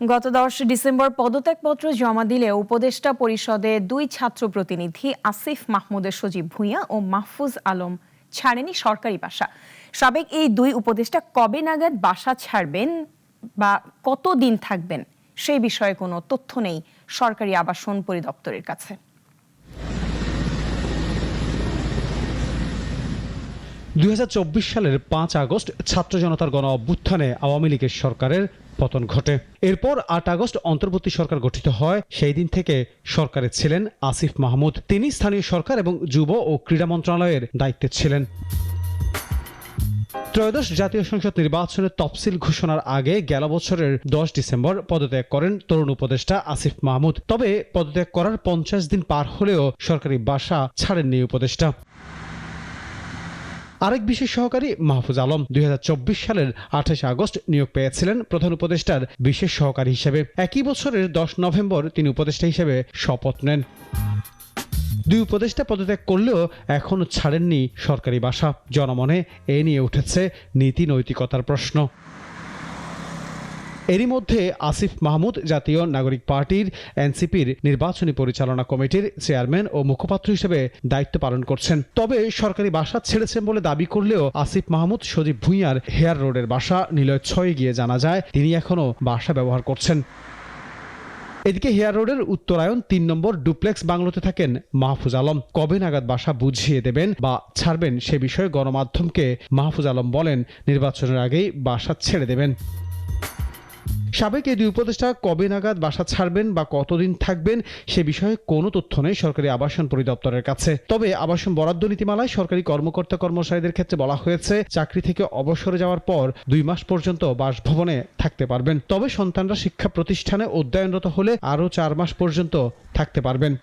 গত 10 ডিসেম্বর পদত্যাগপত্র জমা দিলে উপদেষ্টা পরিষদে 2 ছাত্র প্রতিনিধি আসিফ মাহমুদের সজীব ভুঁইয়া ও মাহফুজ আলম ছাড়েনি সরকারি বাসা। সাবেক এই 2 উপদেষ্টা কবে নাগাদ বাসা ছাড়বেন বা কতদিন থাকবেন সেই বিষয়ে কোনো তথ্য নেই সরকারি আবাসন পরিদপ্তরের কাছে। 2024 সালের 5 আগস্ট ছাত্র জনতার গণ অভ্যুত্থানে আওয়ামী লীগের সরকারের পতন ঘটে। এরপর 8 আগস্ট অন্তর্বর্তী সরকার গঠিত হয়। সেই দিন থেকে সরকারে ছিলেন আসিফ মাহমুদ। তিনি স্থানীয় সরকার এবং যুব ও ক্রীড়া মন্ত্রণালয়ের দায়িত্বে ছিলেন। ত্রয়োদশ জাতীয় সংসদ নির্বাচনের তফসিল ঘোষণার আগে গেল বছরের 10 ডিসেম্বর পদত্যাগ করেন তরুণ উপদেষ্টা আসিফ মাহমুদ। তবে পদত্যাগ করার 50 দিন পার হলেও সরকারি বাসা ছাড়েননি উপদেষ্টা। আরেক বিশেষ সহকারী মাহফুজ আলম 2024 সালের 28 আগস্ট নিয়োগ পেয়েছিলেন প্রধান উপদেষ্টার বিশেষ সহকারী হিসেবে। একই বছরের 10 নভেম্বর তিনি উপদেষ্টা হিসেবে শপথ নেন। 2 উপদেষ্টা পদত্যাগ করলেও এখনো ছাড়েননি সরকারি বাসা। জনমনে এ নিয়ে উঠেছে নীতি নৈতিকতার প্রশ্ন। এরই মধ্যে আসিফ মাহমুদ জাতীয় নাগরিক পার্টির এনসিপির নির্বাচনী পরিচালনা কমিটির চেয়ারম্যান ও মুখপাত্র হিসেবে দায়িত্ব পালন করছেন। তবে সরকারি বাসা ছেড়েছেন বলে দাবি করলেও আসিফ মাহমুদ সজীব ভুঁইয়ার হেয়ার রোডের বাসা নিলয় 6 গিয়ে জানা যায় তিনি এখনো বাসা ব্যবহার করছেন। এদিকে হেয়ার রোডের উত্তরায়ণ 3 নম্বর ডুপ্লেক্স বাংলোতে থাকেন মাহফুজ আলম। কবে নাগাদ বাসা বুঝিয়ে দেবেন বা ছাড়বেন সে বিষয়ে গণমাধ্যমকে মাহফুজ আলম বলেন, নির্বাচনের আগেই বাসা ছেড়ে দেবেন। সাবেক এই 2 উপদেষ্টা কবে নাগাদ বাসা ছাড়বেন বা কতদিন থাকবেন সে বিষয়ে কোনো তথ্য নেই সরকারি আবাসন পরিদপ্তরের কাছে। তবে আবাসন বরাদ্দ নীতিমালায় সরকারি কর্মকর্তা কর্মচারীদের ক্ষেত্রে বলা হয়েছে চাকরি থেকে অবসরে যাওয়ার পর 2 মাস পর্যন্ত বাসভবনে থাকতে পারবেন। তবে সন্তানরা শিক্ষা প্রতিষ্ঠানে অধ্যয়নরত হলে আরও 4 মাস পর্যন্ত থাকতে পারবেন।